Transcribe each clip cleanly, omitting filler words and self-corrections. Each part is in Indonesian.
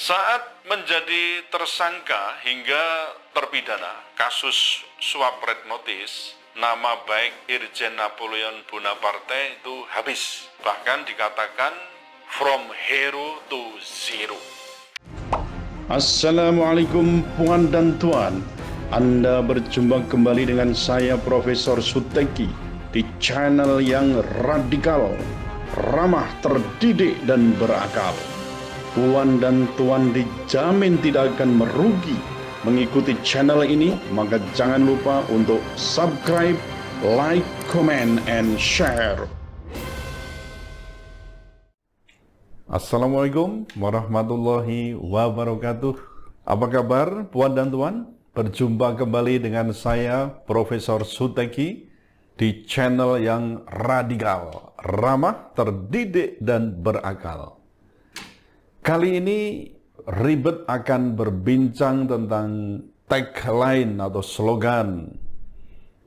Saat menjadi tersangka hingga terpidana kasus suap red notice, nama baik Irjen Napoleon Bonaparte itu habis. Bahkan dikatakan from hero to zero. Assalamualaikum puan dan tuan. Anda berjumpa kembali dengan saya Profesor Suteki di channel yang radikal, ramah, terdidik, dan berakal. Puan dan tuan dijamin tidak akan merugi mengikuti channel ini, maka jangan lupa untuk subscribe, like, comment, and share. Assalamualaikum warahmatullahi wabarakatuh. Apa kabar puan dan tuan? Berjumpa kembali dengan saya Profesor Suteki di channel yang radikal, ramah, terdidik, dan berakal. Kali ini Ribet akan berbincang tentang tagline atau slogan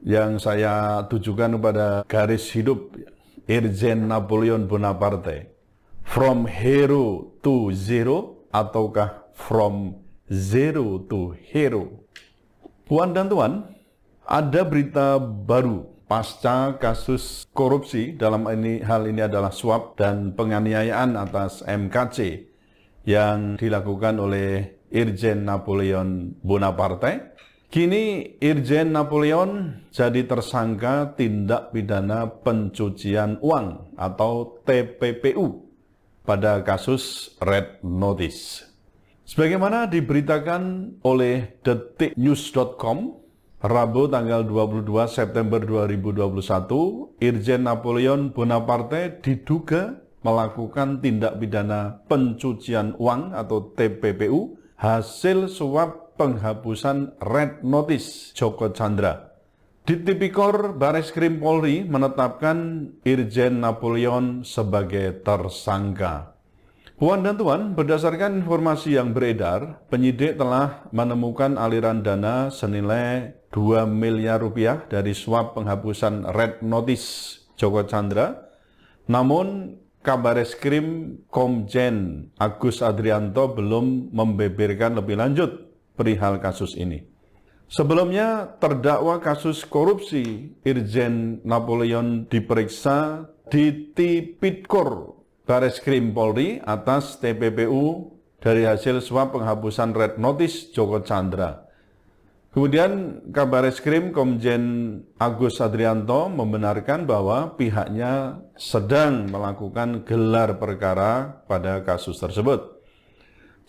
yang saya tujukan kepada garis hidup Irjen Napoleon Bonaparte. From hero to zero ataukah from zero to hero? Puan dan tuan, ada berita baru pasca kasus korupsi, dalam hal ini adalah suap dan penganiayaan atas MKC yang dilakukan oleh Irjen Napoleon Bonaparte. Kini Irjen Napoleon jadi tersangka tindak pidana pencucian uang atau TPPU pada kasus Red Notice. Sebagaimana diberitakan oleh detiknews.com, Rabu tanggal 22 September 2021, Irjen Napoleon Bonaparte diduga melakukan tindak pidana pencucian uang atau TPPU hasil suap penghapusan Red Notice Joko Chandra. Di Tipikor Bareskrim Polri menetapkan Irjen Napoleon sebagai tersangka. Puan dan tuan, berdasarkan informasi yang beredar, penyidik telah menemukan aliran dana senilai 2 miliar rupiah dari suap penghapusan Red Notice Joko Chandra. Namun Kabareskrim Komjen Agus Adrianto belum membeberkan lebih lanjut perihal kasus ini. Sebelumnya, terdakwa kasus korupsi Irjen Napoleon diperiksa di Tipikor Bareskrim Polri atas TPPU dari hasil suap penghapusan Red Notice Joko Chandra. Kemudian Kabareskrim Komjen Agus Adrianto membenarkan bahwa pihaknya sedang melakukan gelar perkara pada kasus tersebut.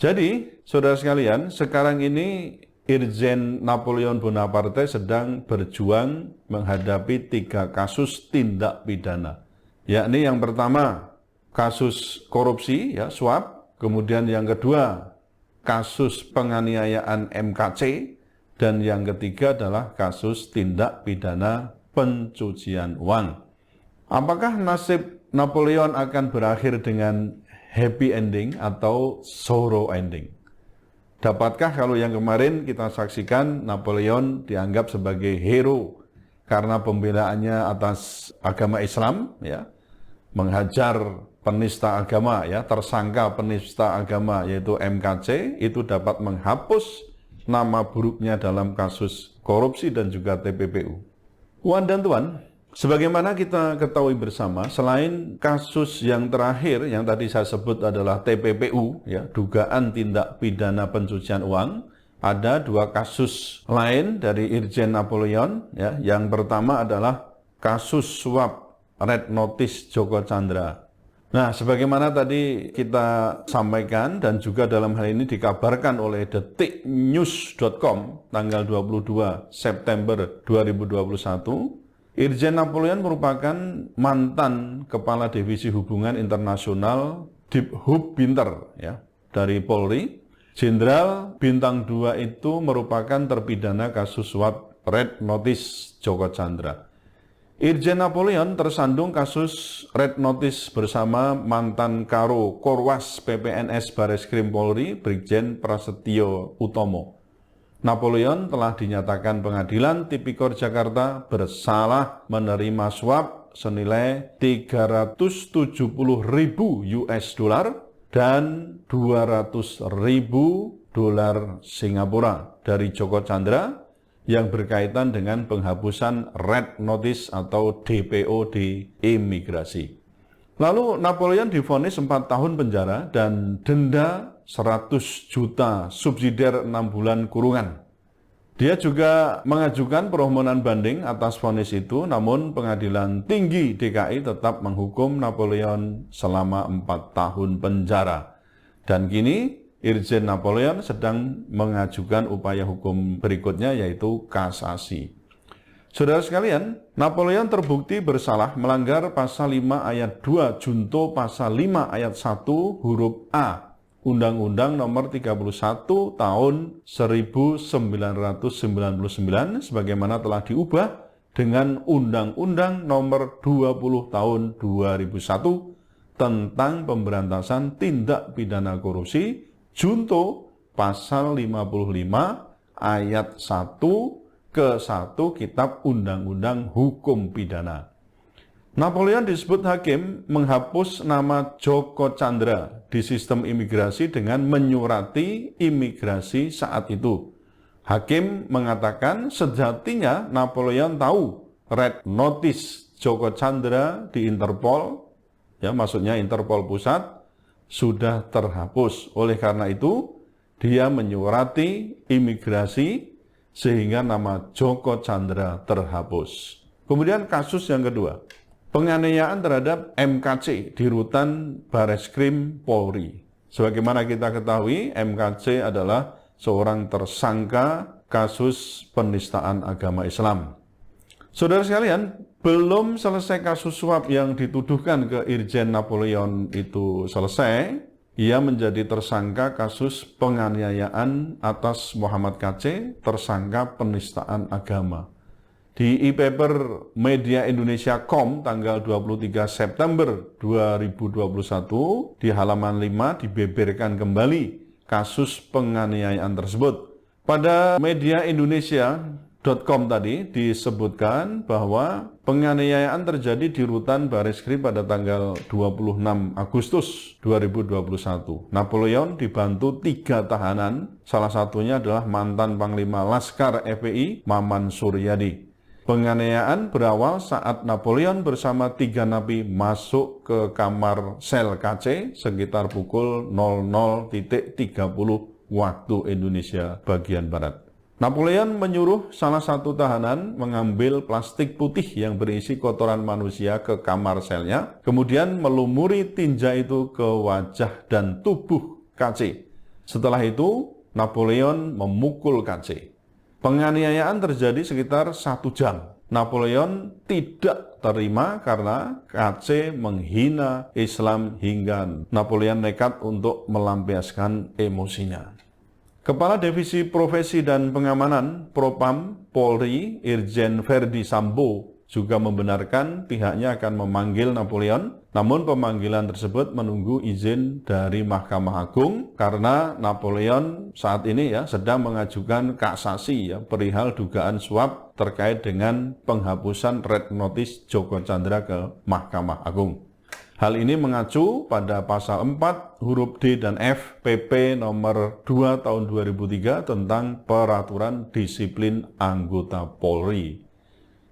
Jadi, saudara sekalian, sekarang ini Irjen Napoleon Bonaparte sedang berjuang menghadapi 3 kasus tindak pidana. Yakni yang pertama, kasus korupsi, suap. Kemudian yang kedua, kasus penganiayaan MKC. Dan yang ketiga adalah kasus tindak pidana pencucian uang. Apakah nasib Napoleon akan berakhir dengan happy ending atau sorrow ending? Dapatkah kalau yang kemarin kita saksikan Napoleon dianggap sebagai hero karena pembelaannya atas agama Islam, menghajar penista agama, tersangka penista agama yaitu MKC, itu dapat menghapus nama buruknya dalam kasus korupsi dan juga TPPU. Puan dan tuan, sebagaimana kita ketahui bersama, selain kasus yang terakhir yang tadi saya sebut adalah TPPU, dugaan tindak pidana pencucian uang, ada 2 kasus lain dari Irjen Napoleon. Yang pertama adalah kasus suap Red Notice Joko Chandra. Nah, sebagaimana tadi kita sampaikan dan juga dalam hal ini dikabarkan oleh detiknews.com tanggal 22 September 2021, Irjen Napoleon merupakan mantan Kepala Divisi Hubungan Internasional Dithub Binter dari Polri. Jenderal Bintang 2 itu merupakan terpidana kasus suap Red Notice Joko Chandra. Irjen Napoleon tersandung kasus Red Notice bersama mantan Karo Korwas PPNS Bareskrim Polri, Brigjen Prasetyo Utomo. Napoleon telah dinyatakan pengadilan Tipikor Jakarta bersalah menerima suap senilai 370.000 US dollar dan 200.000 dolar Singapura dari Joko Chandra yang berkaitan dengan penghapusan Red Notice atau DPO di imigrasi. Lalu Napoleon divonis 4 tahun penjara dan denda 100 juta subsidiar 6 bulan kurungan. Dia juga mengajukan permohonan banding atas vonis itu, namun Pengadilan Tinggi DKI tetap menghukum Napoleon selama 4 tahun penjara. Dan kini Irjen Napoleon sedang mengajukan upaya hukum berikutnya, yaitu kasasi. Saudara sekalian, Napoleon terbukti bersalah melanggar pasal 5 ayat 2 junto pasal 5 ayat 1 huruf A Undang-Undang nomor 31 tahun 1999 sebagaimana telah diubah dengan Undang-Undang nomor 20 tahun 2001 tentang pemberantasan tindak pidana korupsi junto pasal 55 ayat 1 ke 1 Kitab Undang-Undang Hukum Pidana. Napoleon disebut hakim menghapus nama Joko Chandra di sistem imigrasi dengan menyurati imigrasi saat itu. Hakim mengatakan sejatinya Napoleon tahu Red Notice Joko Chandra di Interpol, ya maksudnya Interpol Pusat, sudah terhapus. Oleh karena itu, dia menyurati imigrasi sehingga nama Joko Chandra terhapus. Kemudian kasus yang kedua, penganiayaan terhadap MKC di rutan Bareskrim Polri. Sebagaimana kita ketahui, MKC adalah seorang tersangka kasus penistaan agama Islam. Saudara sekalian, belum selesai kasus suap yang dituduhkan ke Irjen Napoleon itu selesai, ia menjadi tersangka kasus penganiayaan atas Muhammad KC, tersangka penistaan agama. Di e-paper Media Indonesia.com tanggal 23 September 2021, di halaman 5 dibeberkan kembali kasus penganiayaan tersebut. Pada Media Indonesia.com tadi disebutkan bahwa penganiayaan terjadi di rutan Bareskrim pada tanggal 26 Agustus 2021. Napoleon dibantu 3 tahanan, salah satunya adalah mantan Panglima Laskar FPI Maman Suryadi. Penganiayaan berawal saat Napoleon bersama 3 napi masuk ke kamar sel KC sekitar pukul 00.30 waktu Indonesia bagian Barat. Napoleon menyuruh salah satu tahanan mengambil plastik putih yang berisi kotoran manusia ke kamar selnya, kemudian melumuri tinja itu ke wajah dan tubuh KC. Setelah itu, Napoleon memukul KC. Penganiayaan terjadi sekitar 1 jam. Napoleon tidak terima karena KC menghina Islam hingga Napoleon nekat untuk melampiaskan emosinya. Kepala Divisi Profesi dan Pengamanan Propam Polri Irjen Verdi Sambo juga membenarkan pihaknya akan memanggil Napoleon, namun pemanggilan tersebut menunggu izin dari Mahkamah Agung karena Napoleon saat ini sedang mengajukan kasasi perihal dugaan suap terkait dengan penghapusan Red Notice Joko Chandra ke Mahkamah Agung. Hal ini mengacu pada pasal 4 huruf D dan F PP nomor 2 tahun 2003 tentang peraturan disiplin anggota Polri.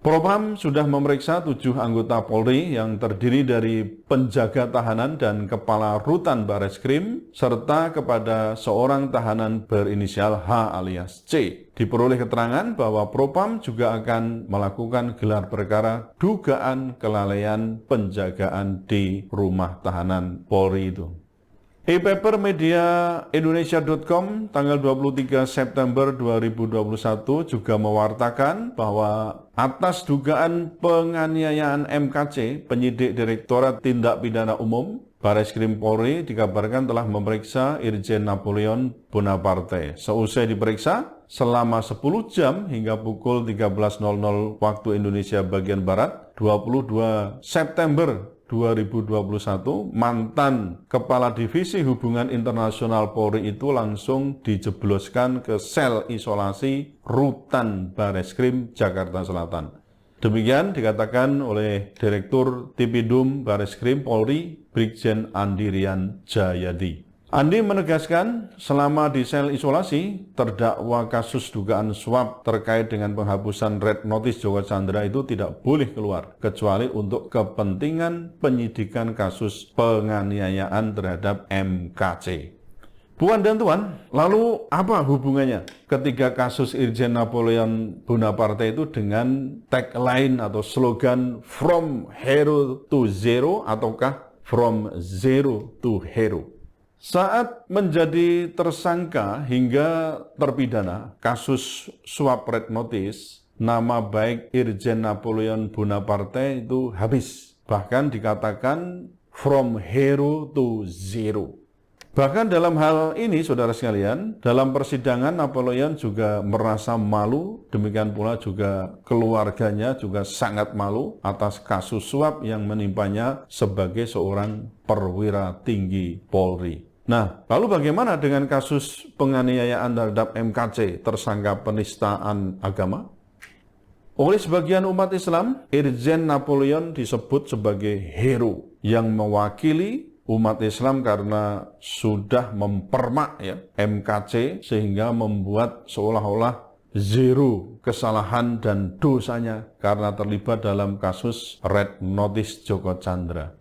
Propam sudah memeriksa 7 anggota Polri yang terdiri dari penjaga tahanan dan kepala rutan Bareskrim, serta kepada seorang tahanan berinisial H alias C. Diperoleh keterangan bahwa Propam juga akan melakukan gelar perkara dugaan kelalaian penjagaan di rumah tahanan Polri itu. E-paper Media Indonesia.com tanggal 23 September 2021 juga mewartakan bahwa atas dugaan penganiayaan MKC, penyidik Direktorat Tindak Pidana Umum Bareskrim Polri dikabarkan telah memeriksa Irjen Napoleon Bonaparte. Seusai diperiksa selama 10 jam hingga pukul 13.00 waktu Indonesia bagian Barat, 22 September 2021, mantan Kepala Divisi Hubungan Internasional Polri itu langsung dijebloskan ke sel isolasi Rutan Bareskrim Jakarta Selatan. Demikian dikatakan oleh Direktur Tipidum Bareskrim Polri, Brigjen Andi Rian Jayadi. Andi menegaskan selama di sel isolasi, terdakwa kasus dugaan suap terkait dengan penghapusan red notice Joko Chandra itu tidak boleh keluar, kecuali untuk kepentingan penyidikan kasus penganiayaan terhadap MKC. Puan dan Tuan, lalu apa hubungannya ketiga kasus Irjen Napoleon Bonaparte itu dengan tagline atau slogan From Hero to Zero ataukah From Zero to Hero? Saat menjadi tersangka hingga terpidana kasus suap red notice, nama baik Irjen Napoleon Bonaparte itu habis. Bahkan dikatakan from hero to zero. Bahkan dalam hal ini, saudara sekalian, dalam persidangan Napoleon juga merasa malu, demikian pula juga keluarganya juga sangat malu atas kasus suap yang menimpanya sebagai seorang perwira tinggi Polri. Nah, lalu bagaimana dengan kasus penganiayaan terhadap MKC, tersangka penistaan agama? Oleh sebagian umat Islam, Irjen Napoleon disebut sebagai hero yang mewakili umat Islam karena sudah mempermak MKC sehingga membuat seolah-olah zero kesalahan dan dosanya karena terlibat dalam kasus red notice Joko Chandra.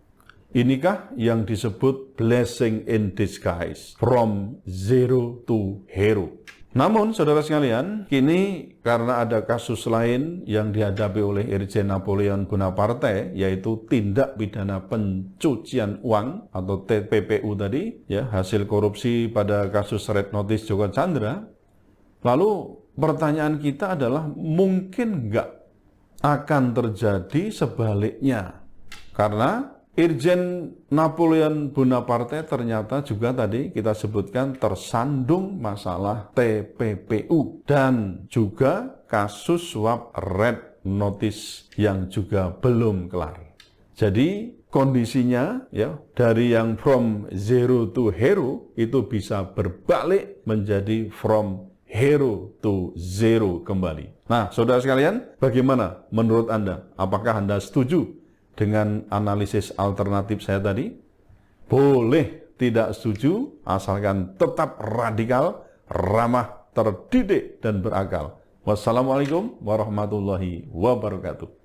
Inikah yang disebut blessing in disguise, from zero to hero. Namun, saudara sekalian, kini karena ada kasus lain yang dihadapi oleh Irjen Napoleon Bonaparte, yaitu tindak pidana pencucian uang atau TPPU tadi, hasil korupsi pada kasus red notice Joko Chandra. Lalu pertanyaan kita adalah, mungkin nggak akan terjadi sebaliknya? Karena Irjen Napoleon Bonaparte ternyata juga tadi kita sebutkan tersandung masalah TPPU dan juga kasus suap red notice yang juga belum kelar. Jadi kondisinya dari yang from zero to hero itu bisa berbalik menjadi from hero to zero kembali. Nah, saudara sekalian, bagaimana menurut Anda? Apakah Anda setuju dengan analisis alternatif saya tadi? Boleh tidak setuju, asalkan tetap radikal, ramah, terdidik, dan berakal. Wassalamualaikum warahmatullahi wabarakatuh.